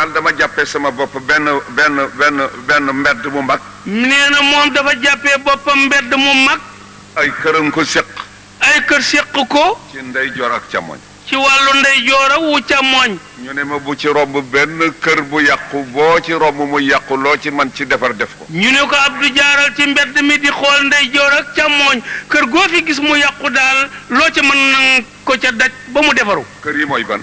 man dama jàppee sama bopp benn mbedd mu mag. nee na moom dafa jàppee boppam mbedd mu mag. ay këram ko séq. ay kër séq ko. ci ndeyjoor ak càmmoñ. ci wàllu ndeyjoor ak wu càmmoñ. ñu ne ma bu ci romb benn kër bu yàqu boo ci romb mu yàqu loo ci man ci defar def ko. ñu ne ko Abdou jaaral ci mbedd mi di xool ndeyjoor ak càmmoñ kër goo fi gis mu yàqu daal loo ci mën na ko ca daj ba mu defaru. kër yi mooy ban.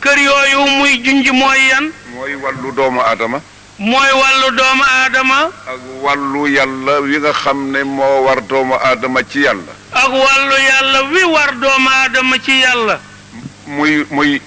kër yooyu muy junj mooy yan. mooy wàllu doomu aadama. mooy wàllu doomu aadama. ak wàllu yàlla wi nga xam ne moo war doomu aadama ci yàlla. ak wàllu yàlla wi war doomu aadama ci yàlla. muy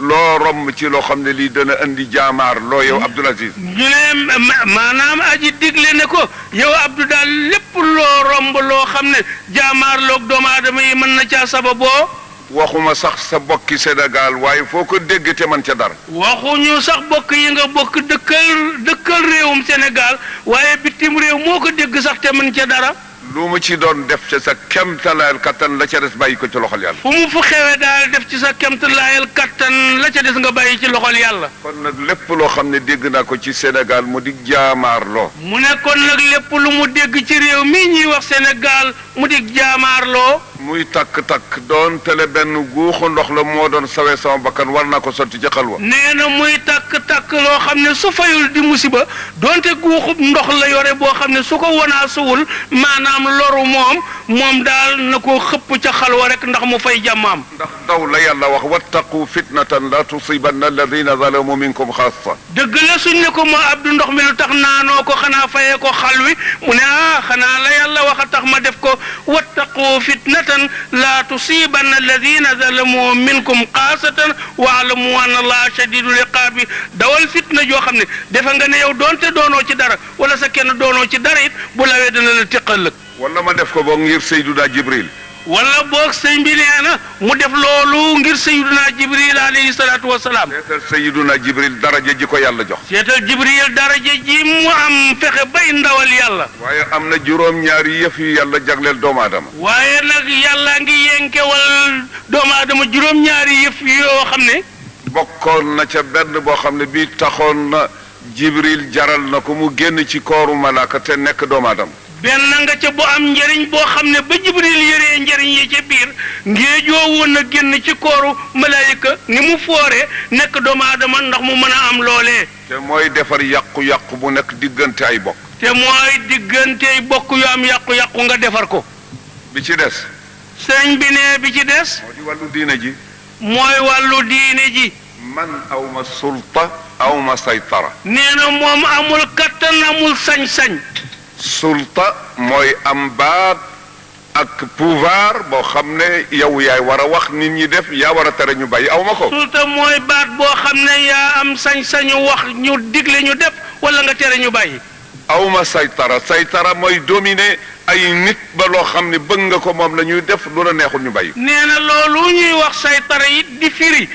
loo romb ci loo xam ne lii dana indi jaamaar loo yow Abdoul Aziz. ñu ne maanaam aji digle ne ko yow Abdou daal lépp loo romb loo xam ne jaamaar loog doomu aadama yi mën na caa sababoo. waxuma sax sa bokki Sénégal waaye foo ko dégg te man ca dara. waxuñu sax bokk yi nga bokk dëkkal réewum Sénégal waaye bitim réew moo ko dégg sax te mën ca dara. lu mu ci doon def ci sa kemtalaayal kattan la ca des bàyyi ko ci loxol yàlla. fu mu fu xewe daal def ci sa kemtalaayal kattan la ca des nga bàyyi ci loxol yàlla. kon nag lépp loo xam ne dégg naa ko ci Sénégal mu di jaamaarloo. mu ne kon nag lépp lu mu dégg ci réew mii ñuy wax Sénégal mu di jaamaarloo. muy takk-takk doon tele benn guuxu ndox la moo doon sawee sama bakkan war naa ko sotti ci xalwa. nee na muy takk-takk loo xam ne su fayul di musiba doonte guuxub ndox la yore boo xam ne su ko wanaasuwul maanaam loru moom daal na ko xëpp ca xalwa rek ndax mu fay jàmmaam. ndax daw la yàlla wax wattaqu fitnatan la tusibanna alladina zalamu minkum xaassa. dëgg la suñ ne ko moo Abdou ndox mi lu tax naanoo ko xanaa fayee ko xal wi mu ne xanaa la yàlla wax a tax ma def ko wattaqu fitnatan la tusibanna alladina zalamu minkum xaasatan waalamu anna allaha shadidul iqaabi dawal fitna joo xam ne defe nga ne yow doonte doonoo ci dara wala sa kenn doonoo ci dara it bu lawee dana la tiqal lëg. wala ma def ko boog ngir Seydina Jibril. wala boog sëñ bi nee na mu def loolu ngir Seydina Jibril alayhi salaatu wa salaam. seetal Seydina Jibril daraja ji ko yàlla jox. seetal Jibril daraja ji mu am fexe bay ndawal yàlla. waaye am na juróom-ñaari yëf yu yàlla jagleel doomu aadama. waaye nag yàlla ngi yenkewal doomu aadama juróom-ñaari yëf yoo xam ne. bokkoon na ca benn boo xam ne bii taxoon na Jibril jaral na ko mu génn ci kooru malaaka te nekk doomu aadama. benn nga ca bu am njëriñ boo xam ne ba Jibril yëree njëriñ yi ca biir ngéejoo woon na génn ci kooru malaayika ni mu fooree nekk doomu aadama ndax mu mën a am loolee. te mooy defar yàqu-yàqu bu nekk diggante ay bokk. te mooy diggante ay bokk yu am yàqu-yàqu nga defar ko. bi ci des. sëñ bi ne bi ci des. moo di wàllu diine ji. mooy wàllu diine ji. man awma sulta awma saytara. nee na moom amul kattan amul sañ-sañ. sulta mooy am baat ak pouvoir boo xam ne yow yaay war a wax nit ñi def yaa war a tere ñu bàyyi aw ma ko. sulta mooy baat boo xam ne yaa am sañ-sañu wax ñu digle ñu def wala nga tere ñu bàyyi. aw ma saytara mooy dominer ay nit ba loo xam ne bëgg nga ko moom la ñuy def lu la neexul ñu bàyyi. nee na loolu ñuy wax saytara it di firi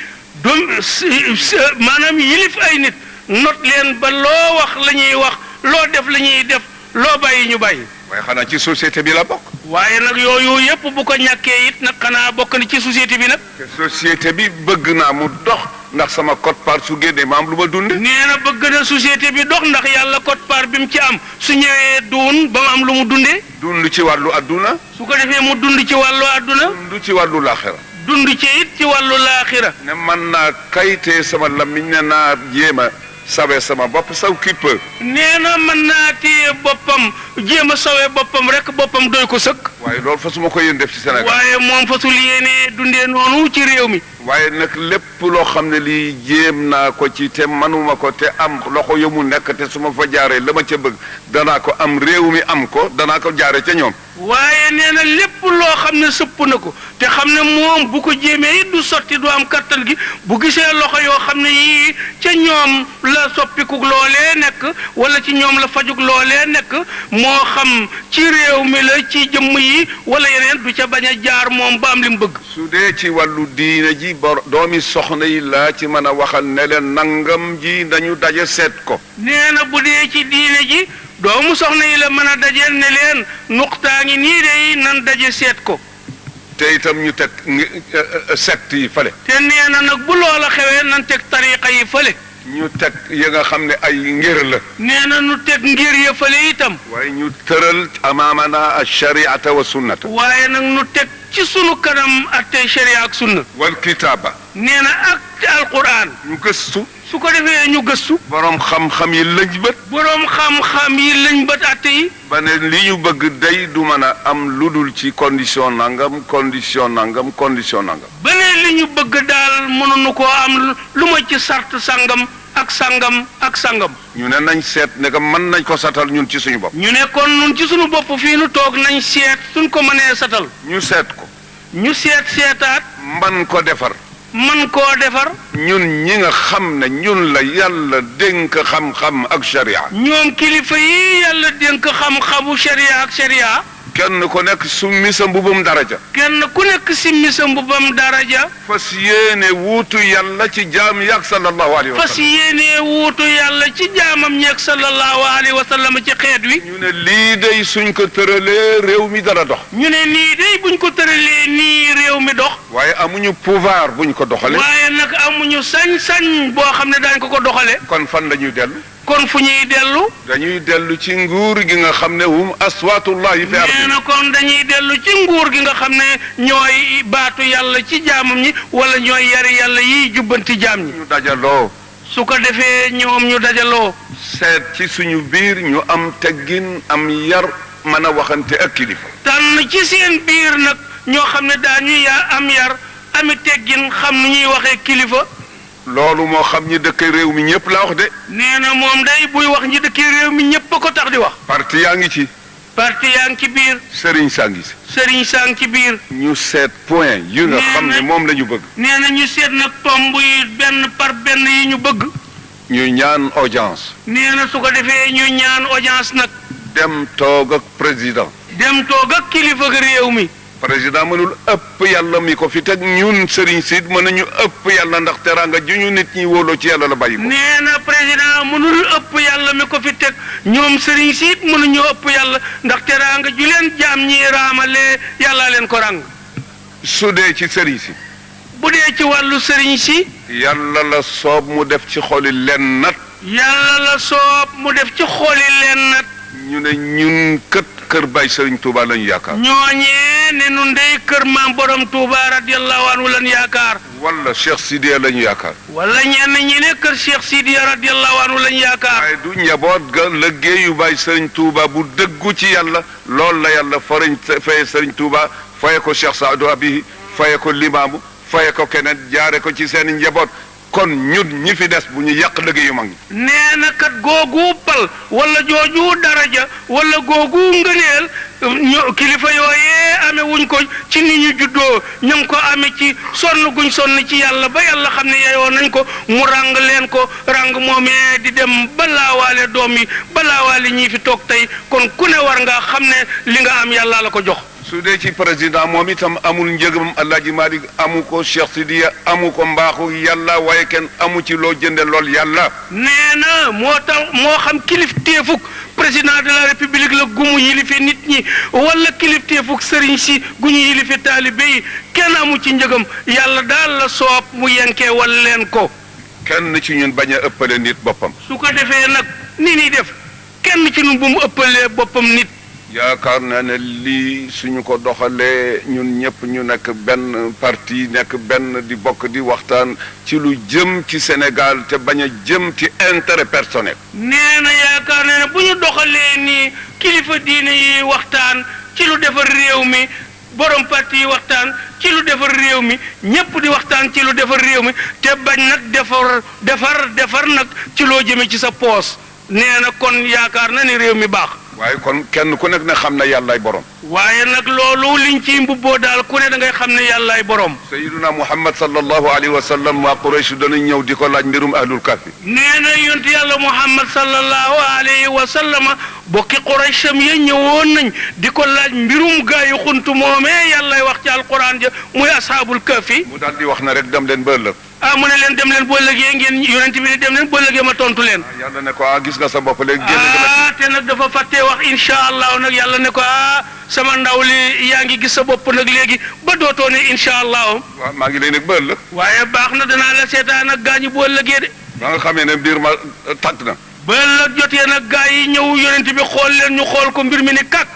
maanaam yilif ay nit not leen ba loo wax la ñuy wax loo def la ñuy def. loo bàyyi ñu bàyyi. waaye xanaa ci société bi la bokk. waaye nag yooyu yëpp bu ko ñàkkee it nag xanaa bokk na ci société bi nag. te société bi bëgg naa mu dox ndax sama quote-part su génnee ma am lu ma dunde. nee na bëgg na société bi dox ndax yàlla quote-part bi mu ci am su ñëwee duun ba mu am lu mu dundee. dund ci wàllu adduna. su ko defee mu dund ci wàllu adduna. dund ci wàllu laaxira. dund ci it ci wàllu laaxira. ne man naa kayitee sama lamiñ ne naa jéem a sawe sama bopp saw qui peut. nee na mën naa téye boppam jéem a sawee boppam rek boppam doy ko sëkk. waaye loolu fasuma ko yéen def ci Sénégal. waaye moom fasul yéene dundee noonu ci réew mi. waaye nag lépp loo xam ne lii jéem naa ko ci te manuma ko te am loxo yu mu nekk te su ma fa jaaree la ma ca bëgg danaa ko am réew mi am ko danaa ko jaare ca ñoom. waaye nee na lépp loo xam ne sëpp na ko te xam ne moom bu ko jéemee it du sotti du am kattan gi bu gisee loxo yoo xam ne yii ca ñoom la soppiku loolee nekk wala ci ñoom la fajug loolee nekk moo xam ci réew mi la ci jëmm yi wala yeneen du ca bañ a jaar moom ba am li mu bëgg. su dee ci wàllu diine ji doomi soxna yi laa ci mën a waxal ne leen nangam ji nañu daje seet ko. nee na bu dee ci diine ji doomu soxna yi la mën a dajeel ne leen nuqtaa ngi nii de nan daje seet ko. te itam ñu teg secte yi fële. te nee na nag bu loola xewee nan teg tariqa yi fële. ñu teg ya nga xam ne ay ngir la. nee na nu teg ngir ya fële itam. waaye ñu tëral amaamana ashariata wa sunnata. waaye nag nu teg ci sunu kanam attey sharia ak sunna. wal kitaaba. nee na ak alquran. ñu gëstu. su ko defee ñu gëstu. borom xam-xam yi lëj bët. boroom xam-xam yi lañ bët atte yi. ba ne li ñu bëgg day du mën a am lu dul ci condition nangam condition nangam condition nangam. ba ne li ñu bëgg daal mënuñu koo am lu ma ci sart sangam ak sangam ak sangam. ñu ne nañ seet ne que mën nañ ko satal ñun ci suñu bopp. ñu ne kon ñun ci suñu bopp fii nu toog nañ seet suñ ko mënee satal. ñu seet ko. ñu seetaat. man ko defar. man koo defar. ñun ñi nga xam ne ñun la yàlla dénk xam-xam ak sharia. ñoom kilifa yi yàlla dénk xam-xamu sharia ak sharia. kenn ku nekk summi sa mbubum daraja. kenn ku nekk simmi sa mbubam daraja. fas yéene wuutu yàlla ci jaam yaak sallallahu alayhi wa fas sallam. yéene wuutu yàlla ci jaamam ñeeg sallallahu alayhi wa sallam ci xeet wi. ñu ne lii day suñ ko tëralee réew mi dara dox. ñu ne nii day buñ ko tëralee nii réew mi dox. waaye amuñu pouvoir buñ ko doxalee. waaye nag amuñu sañ-sañ boo xam ne daañ ko doxale kon fan la ñuy dellu. kon fu ñuy dellu. dañuy dellu ci nguur gi nga xam ne hum aswaatullahi fi ardi. nee na kon dañuy dellu ci nguur gi nga xam ne ñooy baatu yàlla ci jaamam ñi wala ñooy yari yàlla yiy jubbanti jaam ñi. ñu dajaloo. su ko defee ñoom ñu dajaloo. seet ci suñu biir ñu am teggin am yar mën a waxante ak kilifa. tànn ci seen biir nag ñoo xam ne daañu am yar ami teggin xam nu ñuy waxee kilifa. loolu moo xam ñi dëkk réew mi ñëpp la wax de. nee na moom day buy wax ñi dëkk réew mi ñëpp a ko tax di wax. parti yaa ngi ci. parti yaa ngi ci biir. sëriñ saa ngi ci. sëriñ saa ngi ci biir. ñu seet point yi nga xam ne moom la ñu bëgg. nee na ñu seet nag tomb yi benn par benn yi ñu bëgg. ñu ñaan audience. nee na su ko defee ñu ñaan audience nag. dem toog ak président. dem toog ak kilifa réew mi. président mënul ëpp yàlla mi ko fi teg ñun sëriñ siit mën nañu ëpp yàlla ndax teraanga ju ñu nit ñi wóoloo ci yàlla la bàyyi ko. nee na président mënul ëpp yàlla mi ko fi teg ñoom sëriñ siit mënuñu ëpp yàlla ndax teraanga ju leen jaam ñi raamalee yàllaa leen ko ràng. su dee ci sëriñ si. bu dee ci wàllu sëriñ si. yàlla la soob mu def ci xoli leen nat. yàlla la soob mu def ci xoli leen nat. ñu ne ñun kër Baay Sëriñ Tuuba lañu yaakaar. ñooñee ne nun dey kër maam borom Touba radiyallahu anhu lan yaakaar. wala Cheikh Sidiya lañu yaakaar. wala ñenn ñi ne kër Cheikh Sidiya radiyallahu anhu lan yaakaar. waaye du njaboot ga liggéeyu Baay Sëriñ Tuuba bu dëggu ci yàlla loolu la yàlla faye Sëriñ Tuuba faye ko Cheikh Saadu Abihi faye ko Limaamu faye ko keneen jaare ko ci seen njaboot. kon ñun ñi fi des bu ñu yàq liggéeyu mag ñi. nee na kat googu pal wala jooju daraja wala googu ngëneel ñu kilifa yooyee amee wuñ ko ci ni ñu juddoo ñu ngi ko amee ci sonn guñ sonn ci yàlla ba yàlla xam ne yeyoo nañ ko mu ràng leen ko ràng moomee di dem balaawaale doom yi balaawaale ñii fi toog tey kon ku ne war nga xam ne li nga am yàlla la ko jox. su dee ci président moom itam amul njëgam Alaaji Malik amu ko Cheikh Sidiya amu ko mbaaxu yàlla waaye kenn amu ci loo jënde lool yàlla. nee na moo tax moo xam kilifteefuk président de la république la gumu yilifi nit ñi wala kilifteefuk sëriñ si gu ñu yilifi taalibe yi kenn amu ci njëgam yàlla daal la soob mu yenkee wal leen ko. kenn ci ñun bañ a ëppale nit boppam. su ko defee nag ni ñuy def kenn ci ñun bu mu ëppalee boppam nit. yaakaar naa ne lii suñu ko doxalee ñun ñëpp ñu nekk benn parti nekk benn di bokk di waxtaan ci lu jëm ci Sénégal te bañ a jëm ci intérêt personnel. nee na yaakaar naa ne bu ñu doxalee nii kilifa diine yi waxtaan ci lu defar réew mi borom parti yi waxtaan ci lu defar réew mi ñëpp di waxtaan ci lu defar réew mi te bañ nag defar nag ci loo jëmee ci sa poos nee na kon yaakaar na ni réew mi baax. waaye kon kenn ku nekk ne xam na yàllaay borom. waaye nag loolu liñ ci mbubboo daal ku ne da ngay xam ne yàllaay borom. Sayyiduna Muhammad sallallahu alayhi wa sallam waa Quraysh danañ ñëw di ko laaj mbirum ahlul kahfi. nee na yonent yàlla Muhammad sallallahu alayhi wa sallam bokki Quraysham ya ñëwoon nañ di ko laaj mbirum gaayu xuntu moomee yàllay wax ci alquran ja muy ashaabul kahfi. mu daal di wax na rek dem leen ba ëllëg. mu ne leen dem leen boo ëllëgee ngeen yonent bi ne dem leen boo ëllëgee ma tontu leen. yàlla ne ko gis nga sa bopp léegi. te nag dafa fàttee wax incha allah nag yàlla ne ko sama ndaw li yaa ngi gis sa bopp nag léegi ba dootoo ne incha allah. waaw maa ngi lay nekk ba ëllëg. waaye baax na danaa la seetaan ak gaañu boo ëllëgee de. ba nga xamee ne mbir ma tàgg na ba la jotee nag gaa yi ñëw yonent bi xool leen ñu xool ko mbir mi ni kàkk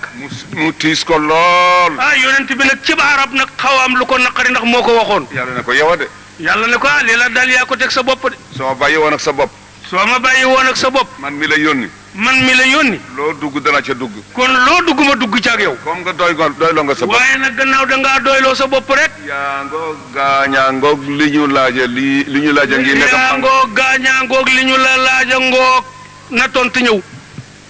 mu tiis ko lool yonent bi nag ci arab nag xaw am lu ko naqari ndax moo ko waxoon yàlla ne ko yow de yàlla ne ko lii la dal yaa ko teg sa bopp de soo ma bàyyi woon ak sa bopp soo ma bàyyi woon ak sa bopp man mi la yónni loo dugg dana ca dugg kon loo dugg ma dugg ca ak yow comme nga doyloo nga sa bopp waaye nag gannaaw dangaa doyloo sa bopp rek yaa ngoog gaañaa ngoog li ñu laaja ngi nekk yaa ngoog gaañaa ngoog li ñu la laaja ngoog na tontu ñëw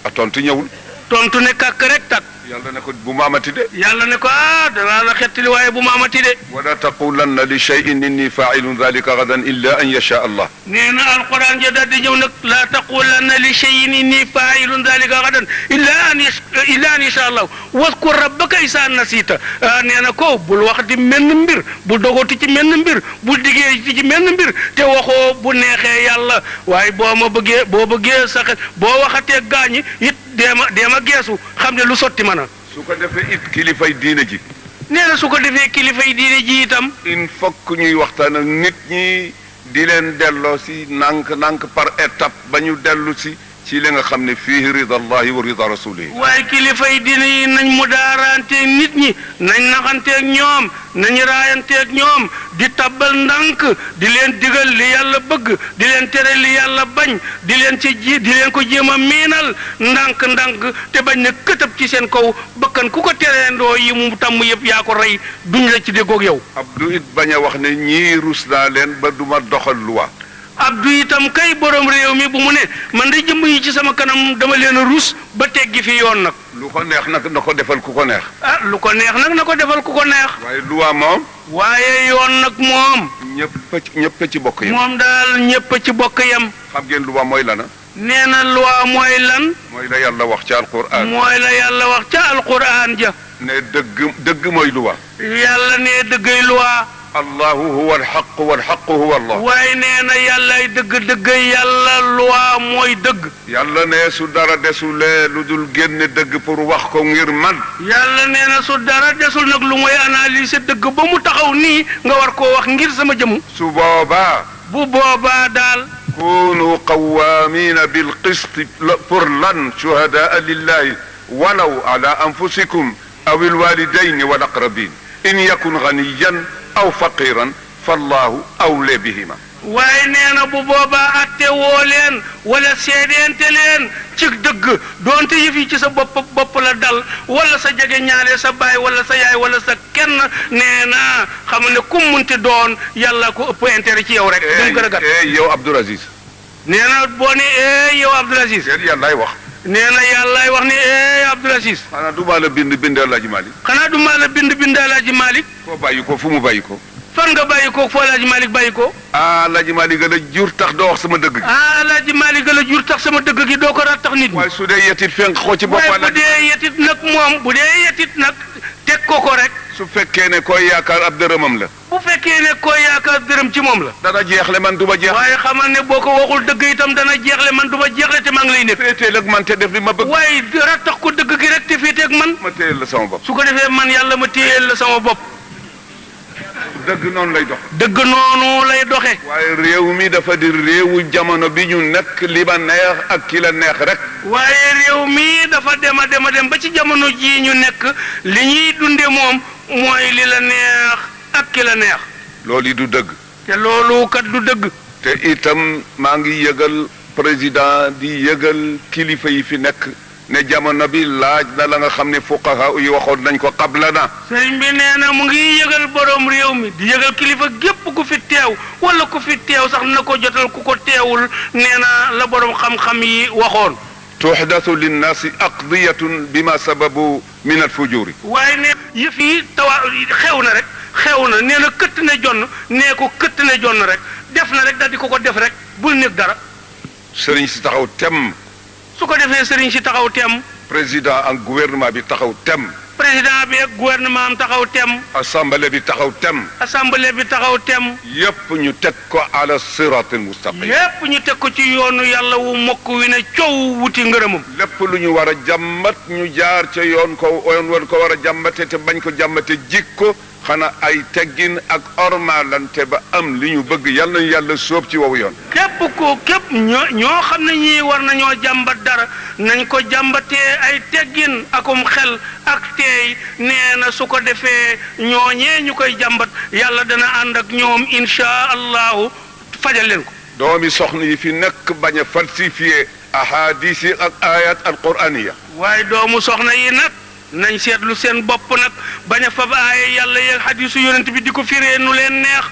a tontu ñëwul tontu ne kàkk rek tak yàlla ne ko bu ma amati de yàlla ne ko danaa la xettali waaye bu ma amati de wala taqulanna li shay'in inni fa'ilun dhalika gadan illa an yasha allah nee na alquran ja daal di ñëw nag laa taqulanna li shay'in inni fa'ilun dhalika gadan illa an yasha allah waskur rabbaka isa nasita nee na ko bul wax di menn mbir bul dogoti ci menn mbir bul diggee ci menn mbir te waxoo bu neexee yàlla waaye boo bëggee sa xel boo waxatee gaañi it deema geesu xam ne lu sotti mën a su ko defee it kilifay diine ji nee na su ko defee kilifay diine ji itam il faut que ñuy waxtaan ak nit ñi di leen delloo si nànk par étape ba ñu dellu si ci li nga xam ne fii ridallahi wa rida rasulihi waaye kilifay diine yi nañ mu daaranteeg nit ñi nañ naxanteeg ñoom nañ raayanteeg ñoom di tabbal ndànk di leen digal li yàlla bëgg di leen tere li yàlla bañ di leen ko jéem a miinal ndànk te bañ na këtëb ci seen kaw bakkan ku ko tereendoo yi mu tàmm yëpp yaa ko rey duñ la ci déggoog yow Abdou it bañ a wax ne ñii rus naa leen ba duma doxal luwa Abdou itam kay borom réew mi bu mu ne man de jëmm yi ci sama kanam dama leen a rus ba teggi fi yoon nag lu ko neex nag na ko defal ku ko neex lu ko neex nag na ko defal ku ko neex waaye luwa moom waaye yoon nag moom ñëpp ci bokk yam moom daal ñëpp ci bokk yam xam ngeen luwa mooy lana nee na loi mooy lan mooy la yàlla wax ca alquran mooy la yàlla wax ca alquran ja ne dëgg mooy luwa yàlla ne dëggay loi allahu huwa alxaq walxaqu huwa allah waaye nee na yàllay dëgg yàlla loi mooy dëgg yàlla ne su dara desulee lu dul génne dëgg pour wax ko ngir man yàlla nee na su dara desul nag lu mooy analyser dëgg ba mu taxaw nii nga war koo wax ngir sama jëmu su boobaa bu boobaa daal kunu qawamina bilqisti pour lan shuhadaa lillahi walaw ala anfusikum aw alwalidayni wal aqrabin in yakun ganiyan aw faqiran fallahu awle bihima waaye nee na bu boobaa atte woo leen wala seedeente leen ci dëgg doonte yëf yi ci sa bopp la dal wala sa jege ñaale sa baay wala sa yaay wala sa kenn nee na xam ne ku munti doon yàlla ko ëpp intérêt ci yow rek dum gën a gàtt yow Abdoul Aziz nee na boo ne yow Abdoul Aziz yàllaay wax nee na yàllaay wax ne Abdoul Aziz xanaa du maa la bind Alaaji Malik xanaa du maa la bind Alaaji Malik foo bàyyi ko fu mu bàyyi ko fan nga bàyyi ko foo Alaaji Malik bàyyi ko Alaaji Malik la jur tax doo wax sama dëgg gi Alaaji Malik la jur tax sama dëgg gi doo ko rat tax nit ñi waaye su dee yetit fenk ko ci bopp waaye bu dee yetit nag moom bu dee yetit nag teg ko rek su fekkee ne koy yaakaar ab dërëmam la bu fekkee ne koy yaakaar dërëm ci moom la dana jeexle man du ma jeex waaye xamal ne boo ko waxul dëgg itam dana jeexle man du ma jeexle te maa ngi lay nekk féeteel ak man te def li ma bëgg waaye rat tax ko dëgg gi rek te féeteeg man ma téyel la sama bopp su ko defee man yàlla ma téyel la sama bopp dëgg noonu lay dox dëgg noonu lay doxe waaye réew mi dafa di réewu jamono bi ñu nekk li ma neex ak ki la neex rek waaye réew mi dafa dem ba ci jamono jii ñu nekk li ñuy dunde moom mooy li la neex ak ki la neex loolu yi du dëgg te loolu kat du dëgg te itam maa ngi yëgal président di yëgal kilifa yi fi nekk ne jamono bi laaj na la nga xam ne fuqaha yi waxoon nañ ko qabla na sëriñ bi nee na mu ngi yëgal borom réew mi di yëgal kilifa gépp ku fi teew wala ku fi teew sax na ko jotal ku ko teewul nee na la borom xam-xam yi waxoon tuhdathu linnaasi aqdiyatun bima sababu min alfujuri waaye ne yëf yi xew na nee na këtt ne jonn nee ko këtt ne jonn rek def na rek daal di ko def rek bul nekk dara sëriñ si taxaw tem su ko defee sëriñ si taxaw tem président ak gouvernement bi taxaw tem président bi ak gouvernement am taxaw tem assemblée bi taxaw tem assemblée bi taxaw tem yépp ñu teg ko ala siratil mustaqim yépp ñu teg ko ci yoonu yàlla wu mokk wi ne coow wuti ngërëmam lépp lu ñu war a jàmmat ñu jaar ca yoon ko war a jàmmate te bañ ko jàmmate jikko xanaa ay teggin ak ormalante ba am li ñu bëgg yal nañu yàlla sóob ci wowu yoon. képp ñoo xam ne ñii war nañoo jàmbat dara nañ ko jàmbatee ay teggin akum xel ak teey nee na su ko defee ñooñee ñu koy jàmbat yàlla dana ànd ak ñoom insha allahu fajal leen ko. doomi soxna yi fi nekk bañ a falsifié ahadis yi ak ayat alquraniya. waaye doomu soxna yi nag nañ seetlu seen bopp nag bañ a fab aaye yàlla yeeg hadisu yonent bi di ko firee nu leen neex.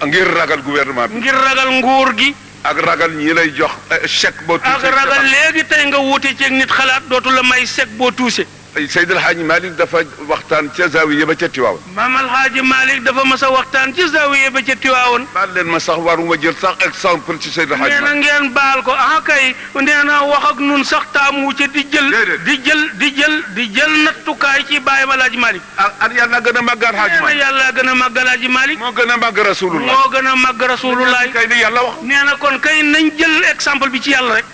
ngir ragal gouvernement bi. ngir ragal nguur gi. ak ragal ñi lay jox chèque boo tuuse. ak ragal léegi tey nga wuute ceeg nit xalaat dootu la may chèque boo tuuse. Seydi El Hadji Malick dafa waxtaan ca zawiya ba ca Tiwaawan. Maam El Hadji Malick dafa mas a waxtaan ci zawiya ba ca Tiwaawan. baal leen ma sax waruma jël sax exemple ci Seydi El Hadji Malick. nee na ngeen baal ko kay nee na wax ak nun sax taamu ca di jël nattukaay ci bàyyam El Hadji Malick. ak yàlla gën a màgg El Hadji Malick. nee na yàlla gën a màgg El Hadji Malick. moo gën a màgg rasulullah. moo gën a màgg rasulullah. kay ni yàlla wax. nee na kon kay nañ jël exemple bi ci yàlla rek.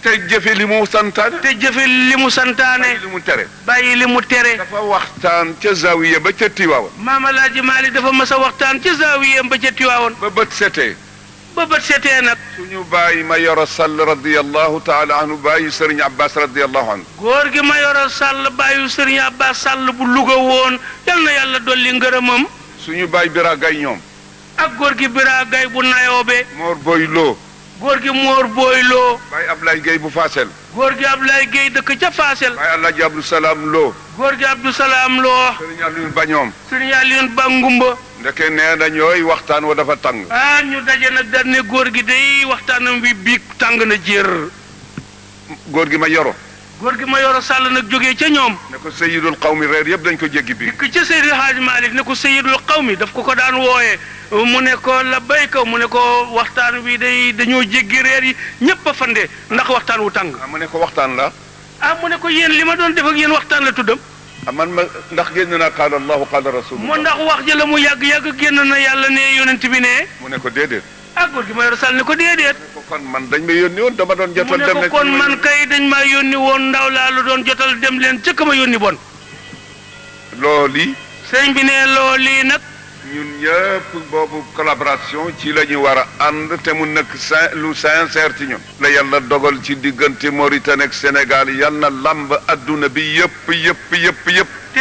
te jëfe li mu santaane. te jëfe li mu santaane. bàyyi li mu tere. bàyyi li mu tere. dafa waxtaan ca zawiya ba ca Tiwaawan. Maam El Hadji Malick dafa mas a waxtaan ca zawiya ba ca Tiwaawan. ba bët setee. ba bët setee nag. suñu bàyyi ma yoro sall radiyallahu taala anhu bàyyi Serigne Abbas radiyallahu anhu. góor gi ma yoro sall bàyyi Serigne Abbas sall bu Louga woon yal na yàlla dolli ngërëmam. suñu bàyyi Bira Gay ñoom. ak góor gi Bira Gay bu Nayoobe. Mor Boy Lo. góor gi Mor Boy Lo. Baye Ablaye Gueye bu Faasel. góor gi Ablaye Gueye dëkk ca Faasel. Baye Alaaji Abdou Salaam Lo. góor gi Abdou Salaam Lo. Serigne Alioune Ba ñoom. Serigne Alioune Ba Ngumba. ndeke nee na ñooy waxtaan wa dafa tàng. ñu daje nag dañ ne góor gi day waxtaanam wi biig tàng na jër. góor gi ma yoro. góor gi ma yoro sàll nag jógee ca ñoom. ne ko Seyyidul Qawmi reer yëpp dañ ko jéggi biig. dikk ca Seydi Hadji Malick ne ko Seyyidul Qawmi daf ko daan wooyee. mu ne ko la béykat mu ne ko waxtaan wi day dañoo jéggi reer yi ñëpp a fande ndax waxtaan wu tàng. mu ne ko waxtaan la. mu ne ko yéen li ma doon def ak yéen waxtaan la tuddam. man ma ndax génn naa qaala Allahu qaala rasulullah. mu ndax wax ja la mu yàgg génn na yàlla ne yonent bi ne. mu ne ko déedéet. góor gi ma yor sàll ne ko déedéet. ko kon man dañ ma yónni woon dama doon jotal dem. mu ne ko kon man kay dañ maa yónni woon ndaw laa lu doon jotal dem leen cëkk ma yónni bon. loolu. sëñ bi ne loolu nag. ñun ñëpp boobu collaboration ci la ñu war a ànd te mu nekk lu sincère ci ñun. la yàlla dogal ci diggante Mauritanie ak Sénégal yal na lamb adduna bi yëpp. te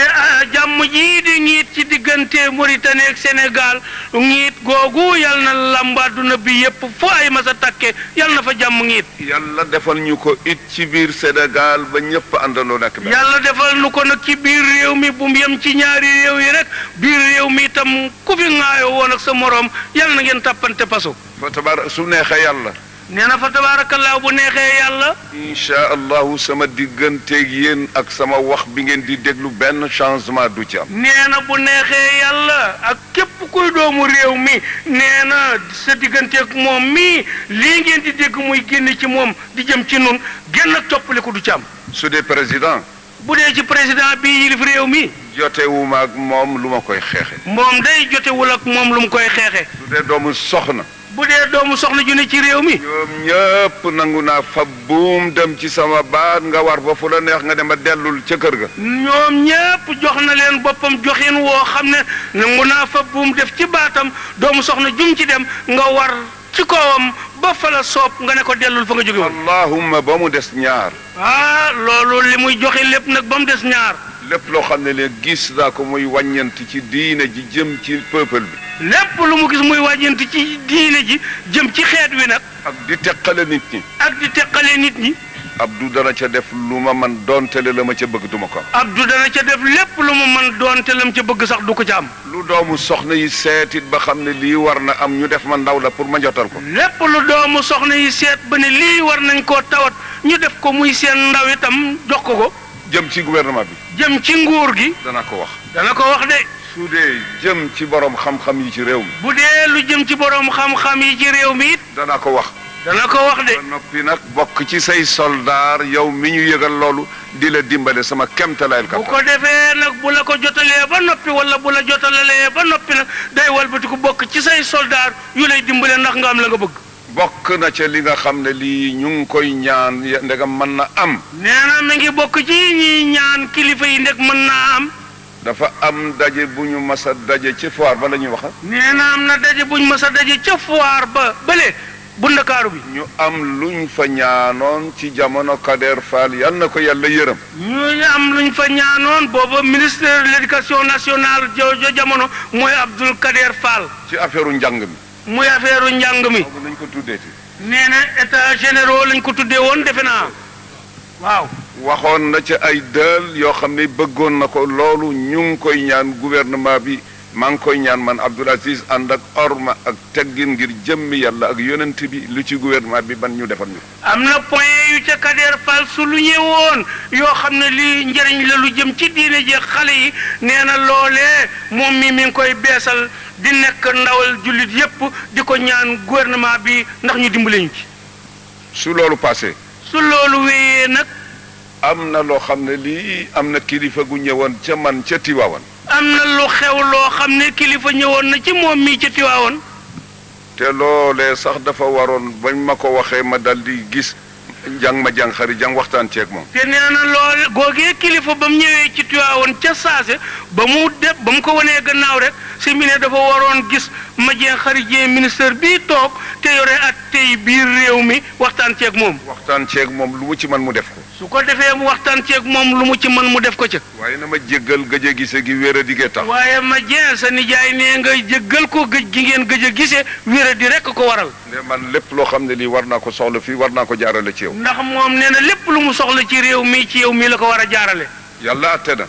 jàmm jii di ngiit ci diggante Mauritanie ak Sénégal ngiit googu yal na lamb adduna bi yëpp fu ay masa takke yal na fa jàmm ngiit. yàlla defal ñu ko it ci biir Sénégal ba ñëpp àndandoo nekk. yàlla defal ñu ko nag ci biir réew mi bu mu yem ci ñaari réew yi rek biir réew mi itam ku fi ŋaayoo woon ak sa morom yal na ngeen tàppante paso. fa tabaar su neexee yàlla. nee na fa tabaarakallaa bu neexee yàlla. incha allahu sama digganteeg yéen ak sama wax bi ngeen di déglu benn changement du ci am. nee na bu neexee yàlla ak képp kuy doomu réew mi nee na sa digganteeg moom mii lii ngeen di dégg muy génn ci moom di jëm ci nun génn ak toppaliku du ci am. su dee président. bu dee ci président bi yilif réew mi. jotewuma ak moom lu ma koy xeexe. moom day jotewul ak moom lu mu koy xeexe. su dee doomu soxna. bu dee doomu soxna ju ne ci réew mi. ñoom ñëpp nangu naa fa buum dem ci sama baat nga war ba fu la neex nga dem a dellul ca kër ga. ñoom ñëpp jox na leen boppam joxin woo xam ne nangu naa fa buum def ci baatam doomu soxna jum ci dem nga war ci kawam ba fa la soob nga ne ko dellul fa nga jóge woon. allahumma ba mu des ñaar. loolu li muy joxe lépp nag ba mu des ñaar. lépp loo xam ne ne gis naa ko muy wàññant ci diine ji jëm ci peuple bi. lépp lu mu gis muy wàññant ci diine ji jëm ci xeet wi nag. ak di teqale nit ñi. ak di teqale nit ñi. Abdou dana ca def lu ma man doontele la ma ca bëgg duma ko am. Abdou dana ca def lépp lu mu man doonte lam ca bëgg sax du ko ca am. lu doomu soxna yi seetit ba xam ne lii war na am ñu def ma ndaw la pour ma jotal ko. lépp lu doomu soxna yi seet ba ne lii war nañ koo tawat ñu def ko muy seen ndaw itam jox ko. jëm ci gouvernement bi. jëm ci nguur gi. dana ko wax. dana ko wax de. su dee jëm ci borom xam-xam yi ci réew mi. bu dee lu jëm ci borom xam-xam yi ci réew mi it. dana ko wax. dana ko wax de. ba noppi nag bokk ci say soldaar yow mi ñu yëgal loolu di la dimbale sama kemtalaayal bu ko defee nag bu la ko jotalee ba noppi wala bu la jotalalee ba noppi nag day walbatiku bokk ci say soldaar yu lay dimbale ndax nga am la nga bëgg. bokk na ca li nga xam ne lii ñu ngi koy ñaan ndegam mën na am. nee na mi ngi bokk ci ñi ñaan kilifa yi ndeg mën naa am. dafa am daje bu ñu mas a daje ci foire ba la ñuy wax. nee na am na daje bu ñu mas a daje ca foire ba bële bu Ndakaaru bi. ñu am luñ fa ñaanoon ci jamono Kader Fall yal na ko yàlla yërëm. ñu am luñ fa ñaanoon booba ministre de l'éducation nationale joojo jamono mooy Abdoul Kader Fall. ci affaire njàng mi. muy affaire njàng mi. boobu lañ ko tuddeeti. nee na état généraux lañ ko tuddee woon defe naa waaw. waxoon na ci ay dël yoo xam ne bëggoon na ko loolu ñu ngi koy ñaan gouvernement bi maa ngi koy ñaan man Abdoul Aziz ànd ak orma ak teggin ngir jëmmi yàlla ak yonent bi lu ci gouvernement bi ban ñu defal ñu. am na point yu ca Kader Fall su lu ñëwoon yoo xam ne lii njëriñ la lu jëm ci diine ji xale yi nee na loolee moom mi ngi koy beesal di nekk ndawal jullit yépp di ko ñaan gouvernement bi ndax ñu dimbale ñu ci. su loolu passé. su loolu wéyee nag. am na loo xam ne lii am na kilifa gu ñëwoon ca man ca Tiwaawan. am na lu xew loo xam ne kilifa ñëwoon na ci moom mii ca Tiwaawan. te loolee sax dafa waroon bañ ma ko waxee ma dal di gis jàng ma jàng xari jàng waxtaan ceeg moom. te nee na lool googee kilifa ba mu ñëwee ci Tiwaawan ca saase ba mu ko wanee gannaaw rek si mi ne dafa waroon gis ma jeng xari jee ministre bii toog te yore at tey biir réew mi waxtaan ceeg moom. waxtaan ceeg moom lu mu ci mën mu def ko. su ko defee mu waxtaan ceeg moom lu mu ci mën mu def ko ca. waaye na ma jéggal gëj a gise gi wér a digee tax. waaye ma jeen sa nijaay nee nga jéggal ko gëj gi ngeen gëj a gise wér a di rekk ko waral. ne man lépp loo xam ne lii war naa ko soxla fii war naa ko jaarale ci yow. ndax moom nee na lépp lu mu soxla ci réew mi ci yow mii la ko war a jaarale. yàlla atte na.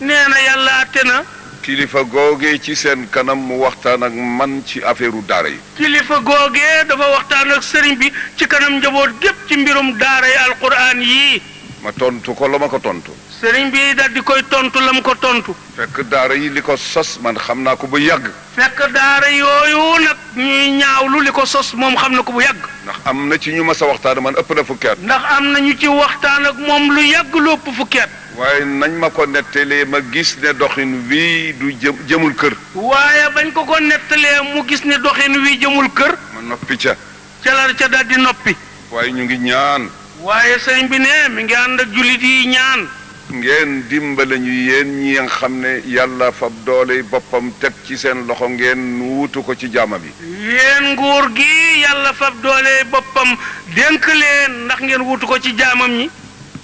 nee na yàlla atte na. kilifa googee ci seen kanam mu waxtaan ak man ci affaire u daara yi. kilifa googee dafa waxtaan ak sëriñ bi ci kanam njaboot gépp ci mbirum daara yi alquran yii. ma tontu ko la ma ko tontu. sëriñ bi daal di koy tontu la mu ko tontu. fekk daara yi li ko sos man xam naa ko bu yàgg. fekk daara yooyu nag ñuy ñaawlu li ko sos moom xam na ko bu yàgg. ndax am na ci ñu mas a waxtaan man ëpp na fukki at. ndax am na ñu ci waxtaan ak moom lu yàgg lu ëpp fukki at. waaye nañ ma ko nettalee ma gis ne doxin wii du jëmul kër. waaye bañ ko nettalee mu gis ne doxin wii jëmul kër. ma noppi ca. ca la ca daal di noppi. waaye ñu ngi ñaan. waaye sëriñ bi ne mi ngi ànd ak jullit yi ñaan. ngeen dimbale ñu yéen ñi nga xam ne yàlla fab doole boppam teg ci seen loxo ngeen wuutu ko ci jaama bi. yéen nguur gi yàlla fab doole boppam dénk leen ndax ngeen wuutu ko ci jaamam ñi.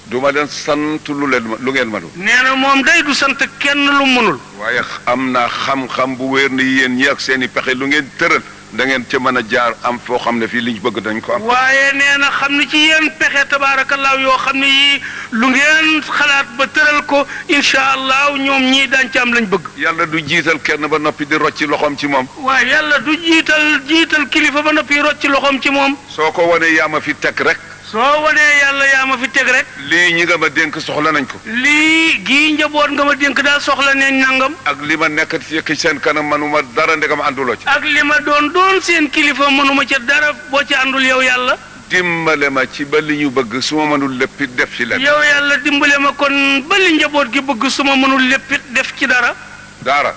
duma leen sant lu ngeen mënul. nee na moom day du sant kenn lu mënul. waaye am naa xam-xam bu wér ni yéen ñi ak seen i pexe lu ngeen tëral da ngeen ca mën a jaar am foo xam ne fii liñ bëgg dañ ko am. waaye nee na xam ni ci yéen pexe tabaarakallaahu yoo xam ne yii lu ngeen xalaat ba tëral ko incha allah ñoom ñii daañu ci am lañ bëgg. yàlla du jiital kenn ba noppi di rocci loxoom ci moom. waaye yàlla du jiital kilifa ba noppi rocci loxoom ci moom. soo ko wanee yaa ma fi teg rek. soo wanee yàlla yaa ma fi teg rek. lii ñi nga ma dénk soxla nañ ko. lii gii njaboot nga ma dénk daal soxla nañ nangam. ak li ma nekk ci seen kanam manuma dara ndegam ànduloo ci. ak li ma doon seen kilifa mënuma ca dara boo ci àndul yow yàlla. dimbale ma ci ba li ñu bëgg su ma mënul léppit def ci leen. yow yàlla dimbale ma kon ba li njaboot gi bëgg su ma mënul léppit def ci dara. daara.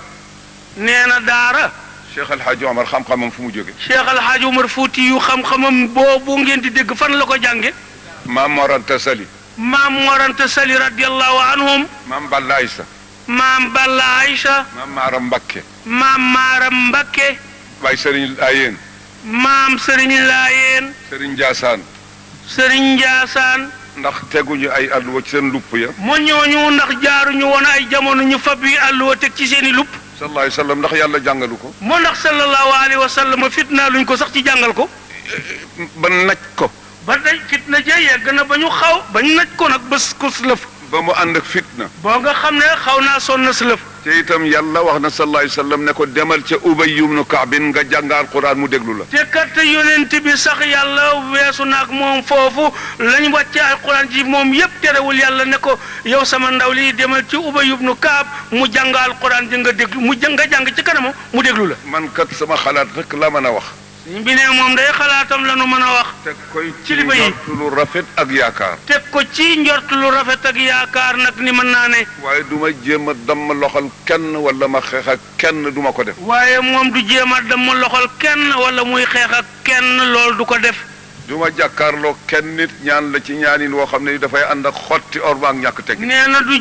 nee na daara. Cheikh El Hadj Omar xam-xamam fu mu jóge. Cheikh El Hadj Omar Fouti yu xam-xamam boobu ngeen di dégg fan la ko jànge. maam Mor Anta Sali. maam Mor Anta Sali radiyallahu anhum. maam Balla Aïssa. maam Balla Aïcha. maam Maaram Mbakke. maam Maaram Mbakke. Baay Serigne Laayeen. maam Serigne Laayeen. Serigne Ndiassane. Serigne Ndiassane. ndax teguñu ay alluwa ci seen lupp ya. mu ñooñu ndax jaaruñu woon ay jamono ñu fab yi alluwa teg ci seen i lupp. sallallahu alayhi wa sallam ndax yàlla jàngalu ko. moo ndax sallallahu alayhi wa sallam fitna luñ ko sax ci jàngal ko. ba naj ko. ba day fitna ja yegg na ba ñu ba ñu naj ko nag bés ko lëf. ba mu ànd ak fitna. boo nga xam ne xaw naa sonn na si lëf. te itam yàlla wax na sallallahu alayhi wa sallam ne ko demal ca Ubay ibnu Kaabin nga jàngal Quraan mu déglu la. te kat yonent bi sax yàlla weesu naag moom foofu lañ wàcce ay Quraan ji moom yépp terewul yàlla ne ko yow sama ndaw lii demal ci Ubay ibnu Kaab mu jàngal Quraan ji nga déglu nga jàng ci kanam mu déglu la. man kat sama xalaat rek la mën a wax. bi ne moom day xalaatam la nu mën a wax. teg koy ci kilifa yi njort lu rafet ak yaakaar. teg ko ci njort lu rafet ak yaakaar nag ni mën naa ne. waaye du ma jéem a damm loxol kenn wala ma xeex ak kenn du ma ko def. waaye moom du jéem a damm loxol kenn wala muy xeex ak kenn loolu du ko def. du ma jàkkaarloo kenn nit ñaan la ci ñaanin woo xam ne dafay ànd ak xotti orma ak ñàkk teg. nee na du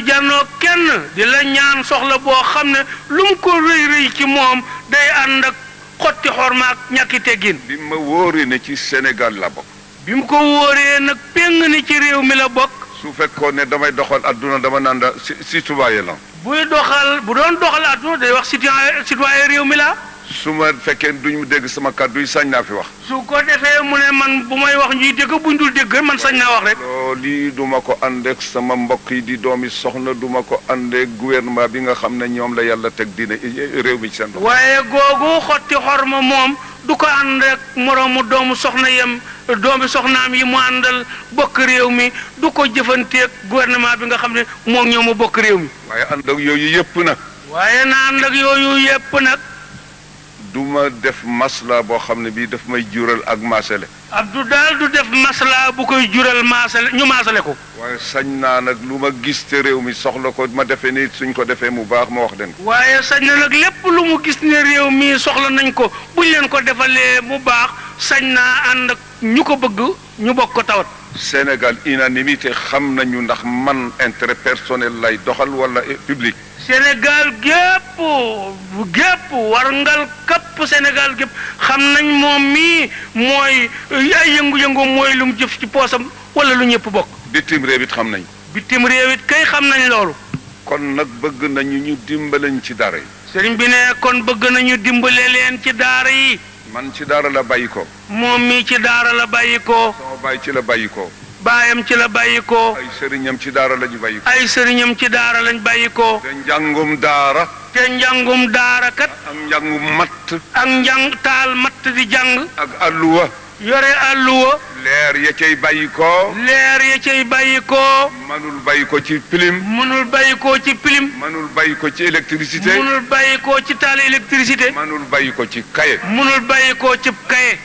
jànnoo kenn di la ñaan soxla boo xam ne lu mu ko rëy rëy ci moom day ànd ak xotti xorma ak ñàkki teggin. bi ma wóoree ne ci Sénégal la bokk. bi mu ko wóoree nag péng ni ci réew mi la bokk. su fekkoon ne damay doxal adduna dama naan da citoyen la. bu doon doxal adduna day wax citoyen réew mi la. su ma fekkee duñu dégg sama kàddu yi sañ naa fi wax. su ko defee mu ne man bu may wax ñuy dégg buñ dul dégg man sañ naa wax rek. lii duma ko àndeek sama mbokk yi di doomi soxna duma ko àndeek gouvernement bi nga xam ne ñoom la yàlla teg diine réew mi ci seen loxo. waaye googu xotti xorma moom du ko ànd ak moroomu doomu soxna yem doomi soxnaam yi mu àndal bokk réew mi du ko jëfanteeg gouvernement bi nga xam ne moom ñoo ma bokk réew mi. waaye ànd ak yooyu yëpp nag. waaye na ànd ak yooyu yëpp nag. du ma def masla boo xam ne bii daf may jural ak maasale. Abdou daal du def masla bu koy jural maasale ñu maasale ko. waaye sañ naa nag lu ma gis te réew mi soxla ko ma defee ni suñ ko defee mu baax ma wax leen ko. waaye sañ na nag lépp lu mu gis ne réew mi soxla nañ ko buñ leen ko defalee mu baax sañ naa ànd ak ñu ko bëgg ñu bokk ko tawat. Sénégal unanimité xam nañu ndax man intérêt personnel lay doxal wala public. Sénégal gépp warngal kapp Sénégal gépp xam nañ moom mii mooy ay yëngu-yëngu mooy lu mu jëf ci poosam wala lu ñëpp bokk. bitim réew it xam nañ. bitim réew it kay xam nañ loolu. kon nag bëgg nañu ñu dimbalañ ci daara yi. sëriñ bi ne kon bëgg nañu dimbale leen ci daara yi. man ci daara la bàyyi ko. moom mii ci daara la bàyyi ko. sama baay ci la bàyyi ko. baayam ci la bàyyi ko. ay sëriñam ci daara lañu bàyyi ko. ay sëriñam ci daara lañ bàyyi ko. te njàngum daara. te njàngum daara kat. ak njàngum matt. ak njàng taal matt di jàng. ak alluwa. yore alluwa. leer ya cay bàyyi ko. leer ya cay bàyyi ko. mënul bàyyi ko ci pilim. mënul bàyyi ko ci pilim. mënul bàyyi ko ci électricité. mënul bàyyi ko ci taal électricité. mënul bàyyi ko ci kaye. mënul bàyyi ko ci kaye.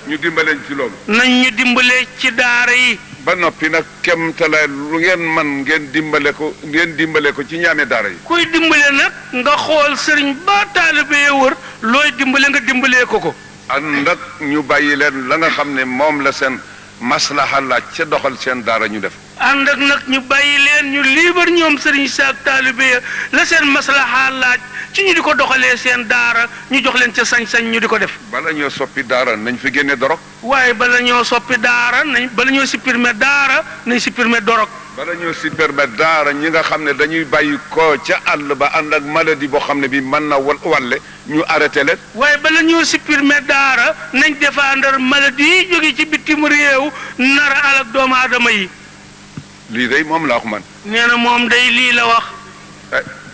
ñu dimbaleen ci loolu. nañ ñu dimbale ci daara yi. ba noppi nag kem talaay lu ngeen man ngeen dimbale ko ci ñaame daara yi. kuy dimbale nag nga xool sëriñ ba taalibe ya wër looy dimbale nga dimbalee ko. ànd ak ñu bàyyi leen la nga xam ne moom la seen maslaha laaj ca doxal seen daara ñu def. ànd ak nag ñu bàyyi leen ñu liibar ñoom sëriñ saak taalibe ya la seen maslaha laaj ci ñu di ko doxalee seen daara ñu jox leen ca sañ-sañ ñu di ko def. bala ñoo soppi daara nañ fi génne dorog. waaye bala ñoo soppi daara bala ñoo supprimer daara nañ supprimer dorog. bala ñoo supprimer daara ñi nga xam ne dañuy bàyyi ko ca àll ba ànd ak maladie boo xam ne bi mën na walle ñu arrêté leen. waaye bala ñoo supprimer daara nañ défendre maladie yi jóge ci bitim réew nara alak doomu aadama yi. lii day moom la wax man. nee na moom day lii la wax.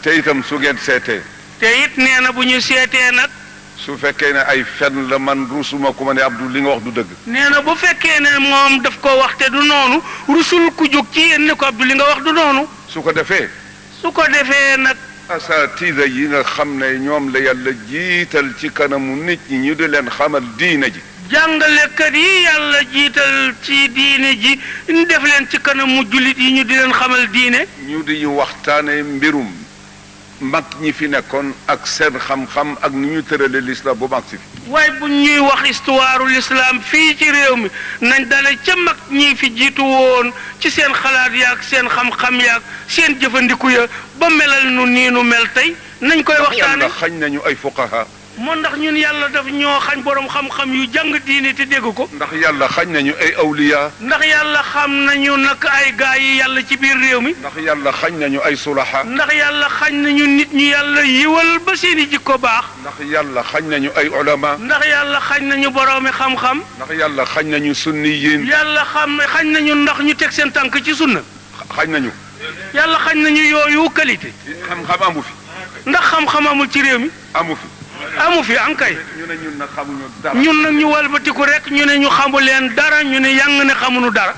te itam su ngeen seetee. te it nee na bu ñu seetee nag. su fekkee ne ay fen la man rusuma ku ma ne Abdou li nga wax du dëgg. nee na bu fekkee ne moom daf ko wax te du noonu rusul ku jóg ci yéen ne ko Abdou li nga wax du noonu. su ko defee. nag. asaatiida yi nga xam ne ñoom la yàlla jiital ci kanamu nit ñi ñu di leen xamal diina ji. jàngalekat yi yàlla jiital ci diine ji ñu def leen ci kanamu jullit yi ñu di leen xamal diine. ñu di ñu waxtaane mbirum mag ñi fi nekkoon ak seen xam-xam ak ni ñu tërale l'islam bu mag si fi. waaye bu ñuy wax histoire l'islam fii ci réew mi nañ dale ca mag ñi fi jiitu woon ci seen xalaat yaak seen xam-xam yaak seen jëfandiku ya ba melal nu nii nu mel tey nañ koy waxtaane. ndax xañ nañu ay fuqaha. moo ndax ñun yàlla daf ñoo xañ borom xam-xam yu jàng diine te dégg ko. ndax yàlla xañ nañu ay awliya. ndax yàlla xam nañu nag ay gaa yi yàlla ci biir réew mi. ndax yàlla xañ nañu ay sulaha. ndax yàlla xañ nañu nit ñu yàlla yiwal ba seeni jikko baax. ndax yàlla xañ nañu ay ulama. ndax yàlla xañ nañu boroomi xam-xam. ndax yàlla xañ nañu sunniyin. yàlla xañ nañu ndax ñu teg seen tànk ci sunna. xañ nañu. yàlla xañ nañu yooyu qualité. xam-xam amu fi. ndax xam-xam amul ci réew mi. amu fi. amu fi ankay. ñu ne ñun nag xamuñu dara. ñun nag ñu walbatiku rek ñu ne ñu xamu leen dara ñu ne yang ne xamuñu dara.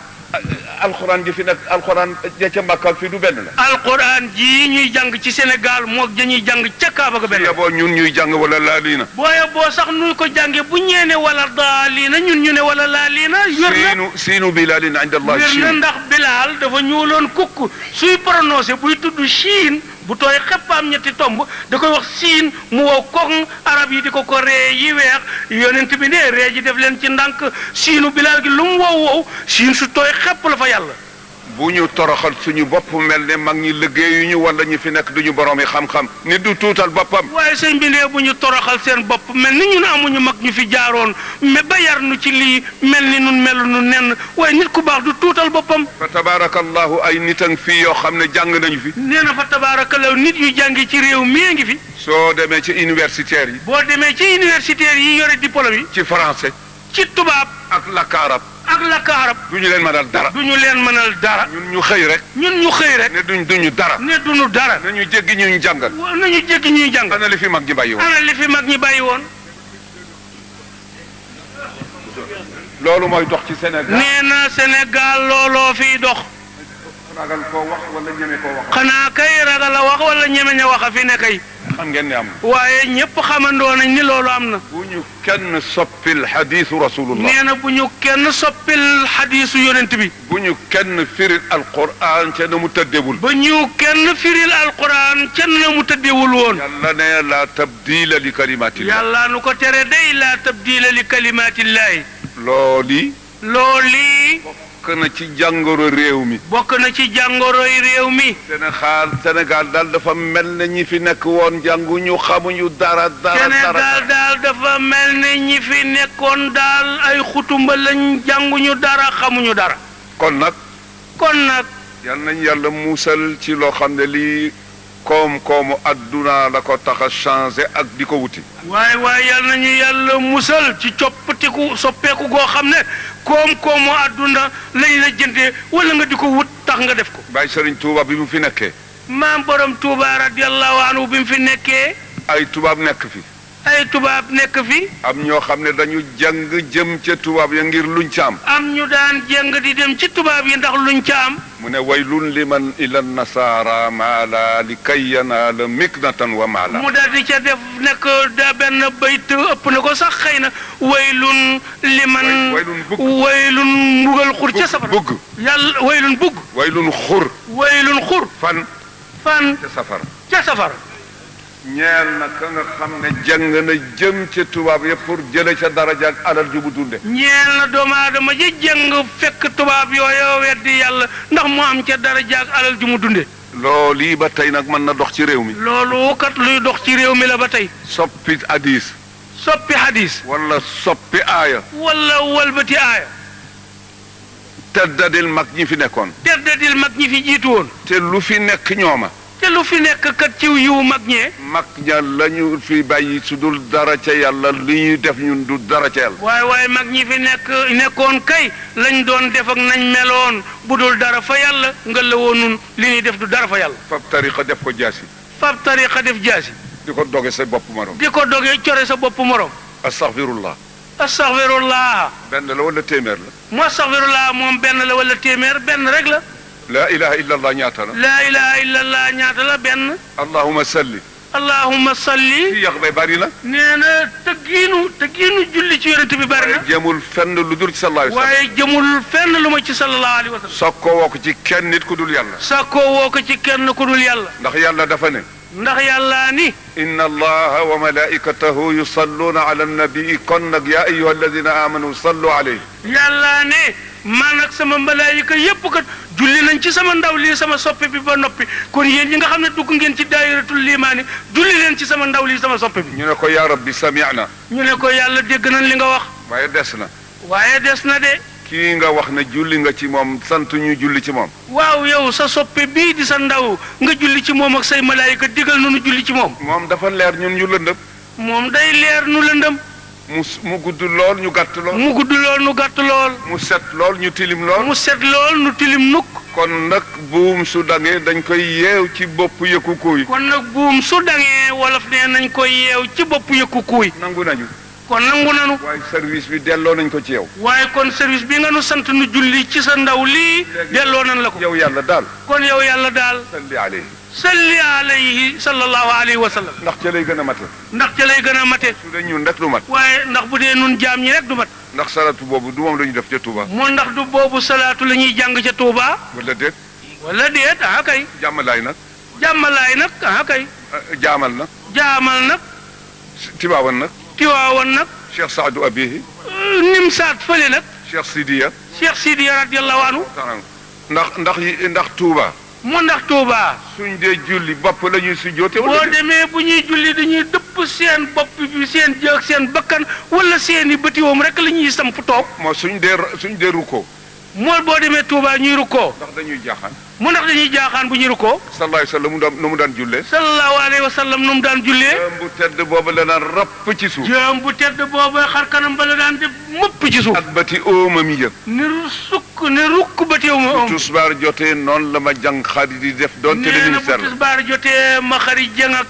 alxuraan ji fi nag alxuraan ja ca Makka fii du benn la. alxuraan ji ñuy jàng ci Sénégal moog dañuy jàng ca Kaaba ga benn la. boo ñun ñuy jàng wala laaliina. booye boo sax nuy ko jànge bu ñeene wala daaliina ñun ñu ne wala laaliina. siinu bilaalin inda Allah wér na ndax Bilaal dafa ñuuloon kukk suy prononcé buy tudd Chine bu tooy xepp am ñetti tomb da koy wax siin mu wow koŋ arab yi di ko ree yi weex yonent bi ne ree ji def leen ci ndànk siinu bilaal gi lu mu wow wow siin su tooy xepp la fa yàlla. bu ñu toroxal suñu bopp mel ne mag ñi liggéeyuñu wala ñi fi nekk duñu borom yi xam-xam nit du tuutal boppam. waaye sëñ bi ne bu ñu toroxal seen bopp mel ni ñun amuñu mag ñu fi jaaroon mais ba yar nu ci lii mel ni nun melu nu nenn waaye nit ku baax du tuutal boppam. fa tabaarakallahu ay nit a ngi fii yoo xam ne jàng nañu fi. nee na fa tabaarakallahu nit yu jàngi ci réew mi ngi fi. soo demee ci universitaires yi. boo demee ci universitaires yi yore diplôme yi. ci français. ci tubaab. ak làkk arab. ak làkk arab. du ñu leen mënal dara. du ñu leen mënal dara. ñun ñu xëy rek. ñun ñu xëy rek. ne duñu dara. ne duñu dara. nañu jéggi ñuy jàngal. nañu jéggi ñuy jàng. ana li fi mag ñi bàyyi woon. ana li fi mag ñi bàyyi woon. loolu mooy dox ci Sénégal. nee na Sénégal looloo fiy dox. ragal koo wax wala ñeme koo wax. xanaa kay ragal a wax wala ñeme ña wax a fi ne kay. xam ngeen ne am na. waaye ñëpp xamandoo nañ ni loolu am na. bu ñu kenn soppil xadiisu rasulullah. nee na bu ñu kenn soppil xadiisu yonent bi. bu ñu kenn firil alquran ca na mu tëddewul. ba ñu kenn firil alquran ca na mu tëddewul woon. yàlla ne la tabdila li kalimatillah. yàlla nu ko tere day la tabdila li kalimatillahi. looli. bokk na ci jàngoro réew mi. bokk na ci jàngoroy réew mi. Sénégal daal dafa mel ne ñi fi nekk woon jànguñu xamuñu dara. Sénégal daal dafa mel ne ñi fi nekkoon daal ay xutumba lañ jànguñu dara xamuñu dara. kon nag. yal nañ yàlla muusal ci loo xam ne lii koom-koomu adduna la ko tax a changé ak di ko wuti. waaye yal nañu yàlla musal ci coppatiku soppeeku goo xam ne koom-koomu adduna lañ la jëndee wala nga di ko wut tax nga def ko. Baay Sëriñ Tuuba bi mu fi nekkee. maam borom Tuuba radiyallahu anhu bi mu fi nekkee. ay tubaab nekk fi. am ñoo xam ne dañu jàng jëm ca tubaab ya ngir luñ ca am. am ñu daan jàng di dem ci tubaab yi ndax luñ ca am. mu ne waylun liman ila nasaara maala li kay yanaala miknatan wa maala. mu daal di ca def nekk da benn bayt ëpp na ko sax xëy na waylun liman. waylun mbugal xur ca safara. bugg yàlla waylun bugg. waylun xur. fan. ca safara. ñeel na ka nga xam ne jàng na jëm ca tubaab ya pour jële ca daraja ak alal ju mu dunde. ñeel na doomu aadama ji jàng fekk tubaab yooyu weddi yàlla ndax mu am ca daraja ak alal ju mu dunde. loolu ba tey nag mën na dox ci réew mi. loolu kat luy dox ci réew mi la ba tey. soppi hadis. wala soppi aaya. wala walbati aaya. teddadil mag ñi fi nekkoon. teddadil mag ñi fi jiitu woon. te lu fi nekk ñooma. te lu fi nekk kat ci yiwu mag ñee. mag ña la ñu fi bàyyi su dul dara ca yàlla li ñuy def ñun du dara ca yàlla. waaye mag ñi fi nekkoon kay lañ doon def ak nañ meloon bu dul dara fa yàlla nga la woon nun li ñuy def du dara fa yàlla. fab tariqa def ko jaasi. di ko doge sa bopp morom. core sa bopp morom. astaghfirullah. benn la wala téeméer la. mu astaghfirullah moom benn la wala téeméer benn rek la. laa ilaha illallah ñaata la. laa ilaha illallah ñaata la benn. allahumma salli. ci yàq bay bari na. nee na tëggiinu julli ci yonent bi bari na. waaye jëmul fenn lu dul ci sallallahu alayhi wa sallam. waaye jëmul fenn lu ma ci sallallahu alayhi wa sallam. sakkoo woo ko ci kenn nit ku dul yàlla. sakkoo woo ko ci kenn ku dul yàlla. ndax yàlla dafa ne. ndax yàlla ni. inna allaha wa malaikatahu yusalluna ala nabii kon nag yaa ayyuha alladina amanu sallu alayhi. yàlla ne man ak sama malaayika yépp kat julli nañ ci sama ndaw lii sama soppe bi ba noppi kon yéen ñi nga xam ne dugg ngeen ci daayiratul limaani julli leen ci sama ndaw lii sama soppe bi. ñu ne ko yaa rabbi sami'na. ñu ne ko yàlla dégg nañ li nga wax. waaye des na. de. kii nga wax ne julli nga ci moom sant ñu julli ci moom. waaw yow sa soppe bii di sa ndaw nga julli ci moom ak say malaayika digal nu julli ci moom. moom dafa leer ñun ñu lëndëm. moom day leer nu lëndëm. mu gudd lool ñu gàtt lool. mu set lool ñu tilim lool. mu set lool ñu tilim nukk. kon nag buum su dangee dañ koy yeew ci bopp yëkku kuuy. kon nag buum su dangee wolof ne nañ koy yeew ci bopp yëkku kuuy. nangu nañu. kon nangu nanu. waaye service bi delloo nañ ko ci yow. waaye kon service bi nga nu sant nu julli ci sa ndaw lii. delloo nañ la ko. yow yàlla daal. kon yow yàlla daal. salli alayhi sallallahu alayhi wa sallam. ndax ca lay gën a mate. su dee ñun rek du mat. waaye ndax bu dee nun jaam ñi rek du mat. ndax salaatu boobu du moom la ñu def ca Touba. moo ndax du boobu salaatu la ñuy jàng ca Touba. wala déet. kay. jàmmalaay nag. jàmmalaay nag ah kay. jaamal nag. jaamal nag. Tiwaawan nag. Tiwaawan nag. Cheikh Saadu Abihi. Nimsaat fële nag. Cheikh Sidiya. Cheikh Sidiya radiyallahu anhu. ndax Touba. mu ndax Touba. suñ dee julli bopp la ñuy sujjoote. boo demee bu ñuy julli dañuy dëpp seen bopp bi seen jëg seen bakkan wala seen i bëtiwoom rek la ñuy samp toog. moo suñ dee rukkoo. mool boo demee Touba ñuy rukkoo. ndax dañuy jaaxaan. mu ndax dañuy jaaxaan bu ñuy rukkoo. sallallahu alayhi wa sallam nu mu daan jullee. sallallahu alayhi wa sallam nu mu daan jullee. jëm bu tedd boobu la daan rapp ci suuf. jëm bu tedd boobu xar kanam ba la daan def mëpp ci suuf. ak bati oomam yi yëg. ni sukk ne rukk bëtiw ma om. bu tusbaar jotee noonu la ma jàng xarit di def doon te le nee na ministère bu la. tisbaar jotee ma xari jàng ak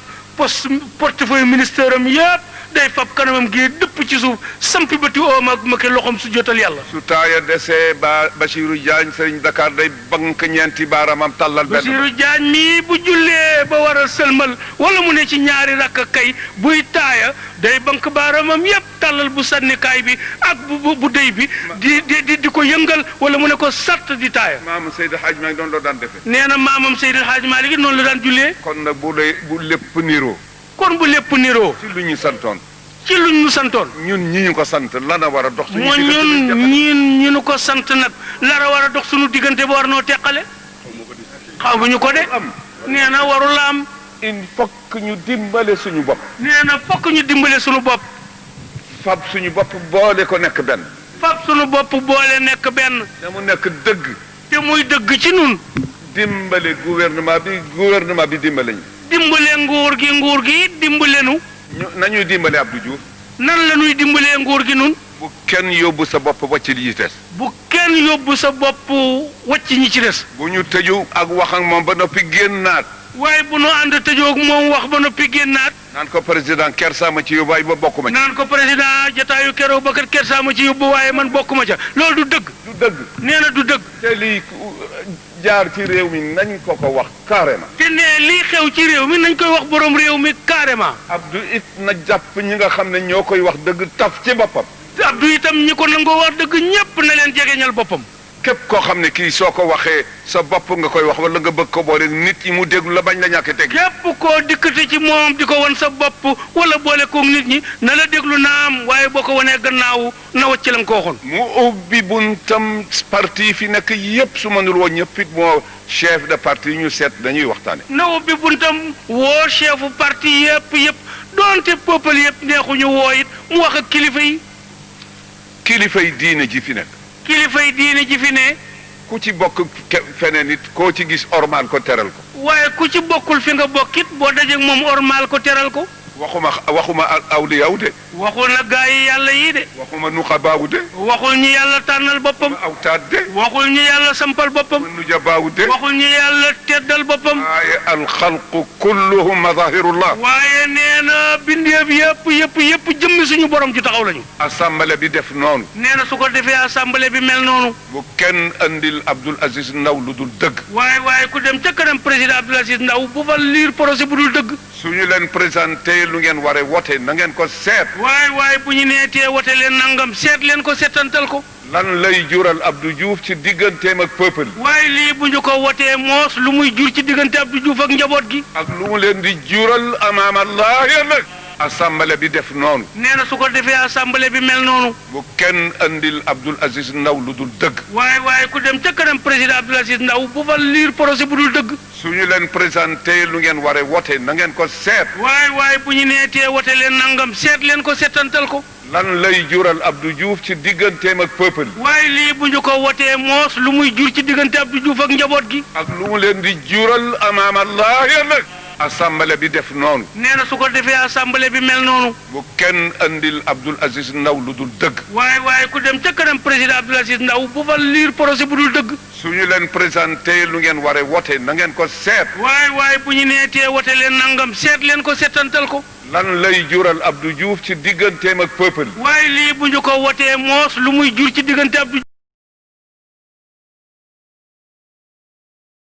portefeuille ministère am yëpp day fab kanamam gi dëpp ci suuf sampi bëti oom ak ma ke loxom su jotal yàlla. su taaya desee ba Bachirou Diagne Serigne Dakar day bank ñeenti baaraamam tàllal benn. Basiru Jaañ mii bu jullee ba war a sëlmal wala mu ne ci ñaari rakk kay buy taaya day bank baaraamam yépp tàllal bu sànnikaay bi ak bu déy bi di ko yëngal wala mu ne ko sart di taaya. maam Seydi Hadj Malick doon loo daan defee. nee na maamam Seydil Hadj Malick noonu la daan jullee. kon nag bu lépp niroo. kon bu lépp niroo. ci lu ñu santoon. ci luñ ñu santoon. ñun ñi ñu ko sant lana war a dox. suñu moo ñun ñu ko sant nag lara war a dox suñu diggante ba war noo teqale. xamuñu ko de. nee na warul am. il faut que ñu dimbale suñu bopp. nee na fokk ñu dimbale suñu bopp. fab suñu bopp boole ko nekk benn. fab suñu bopp boole nekk benn. te mu nekk dëgg. te muy dëgg ci nun dimbale gouvernement bi dimbale ñu. dimbale nguur gi dimbale nu. nañuy dimbale Abdou Diouf. nan la ñuy dimbalee nguur gi nun bu kenn yóbbu sa bopp wàcc li ci des. bu kenn yóbbu sa bopp wàcc ñi ci des. bu ñu tëju ak wax ak moom ba noppi génnaat. waaye bu nu ànd tëjoog moom wax ba noppi génnaat. naan ko président Kersa ma ci yóbbu waaye ba bokk ma ci. naan ko président jataayu keroog ba kat Kersa ma ci yóbbu waaye man bokk ma ca loolu du dëgg. du dëgg. nee na du dëgg. te lii jaar ci réew mi nañ ko wax carrément. te ne lii xew ci réew mi nañ koy wax borom réew mi carrément. Abdou it na jàpp ñi nga xam ne ñoo koy wax dëgg taf ci boppam. te Abdou itam ñi ko nangoo wax dëgg ñépp na leen jegeñal boppam. képp koo xam ne kii soo ko waxee sa bopp nga koy wax wala nga bëgg ko boole nit ñi mu déglu la bañ la ñàkk teg. képp koo dikkati ci moom di ko wan sa bopp wala boole koog nit ñi na la déglu naam waaye boo ko wanee gannaaw na wacc la nga ko waxoon. mu ubbi buntam parti fi nekk yépp su mënul woon ñëpp it moo chef de parti yi ñu seet dañuy waxtaane. na ubbi buntam woo chefu parti yëpp doonte peuple yëpp neexuñu woo it mu wax ak kilifa yi. kilifa yi diine ji fi nekk. kilifa yi diine ji fi ne. ku ci bokk feneen it koo ci gis ormal ko teral ko. waaye ku ci bokkul fi nga bokkit boo dajeeg moom ormal ko teral ko. waxuma awliyaw de. waxul na gaa yi yàlla yii de. waxuma nuqabaawu de. waxul ñi yàlla tànnal boppam. awtaat de. waxul ñi yàlla sampal boppam. nujabaawu de. waxul ñi yàlla teddal boppam. waaye alxalqu kulluhum mazahirullah. waaye nee na bindeef yëpp jëmmi suñu borom ju taxaw lañu. assemblée bi def noonu. nee na su ko defee assemblée bi mel noonu. bu kenn andil Abdoul Aziz Ndaw lu dul dëgg. waaye ku dem ca kanam président Abdoul Aziz Ndaw bu fa liir projet bu dul dëgg. suñu leen présenté lu ngeen waree wote na ngeen ko seet. waaye bu ñu neetee wote leen nangam seet leen ko seetantal ko. lan lay jural Abdou Diouf ci digganteem ak peuple. waaye lii bu ñu ko wotee moos lu muy jur ci diggante Abdou Diouf ak njaboot gi. ak lu mu leen di jural amaam Allah nag. assemblée bi def noonu. nee na su ko defee assemblée bi mel noonu. bu kenn andil Abdoul Aziz Ndaw lu dul dëgg. waaye ku dem ca kanam président Abdoul Aziz Ndaw bu fa liir projet bu dul dëgg. suñu leen présenté lu ngeen waree wote na ngeen ko seet. waaye bu ñu neetee wote leen nangam seet leen ko seetantal ko. lan lay jural Abdou Diouf ci digganteem ak peuple. waaye lii bu ñu ko wotee moos lu muy jur ci diggante Abdou Diouf ak njaboot gi. ak lu mu leen di jural amaam Allah nag. assemblée bi def noonu. nee na su ko defee assemblée bi mel noonu. bu kenn andil Abdoul Aziz Ndaw lu dul dëgg. waaye ku dem ca kanam président Abdoul Aziz Ndaw bu fa liir projet bu dul dëgg. suñu leen présenté lu ngeen waree wote na ngeen ko seet. waaye bu ñu neetee wote leen nangam seet leen ko seetantal ko. lan lay jural Abdou Diouf ci digganteem ak peuple. waaye lii bu ñu ko wotee moos lu muy jur ci diggante Abdou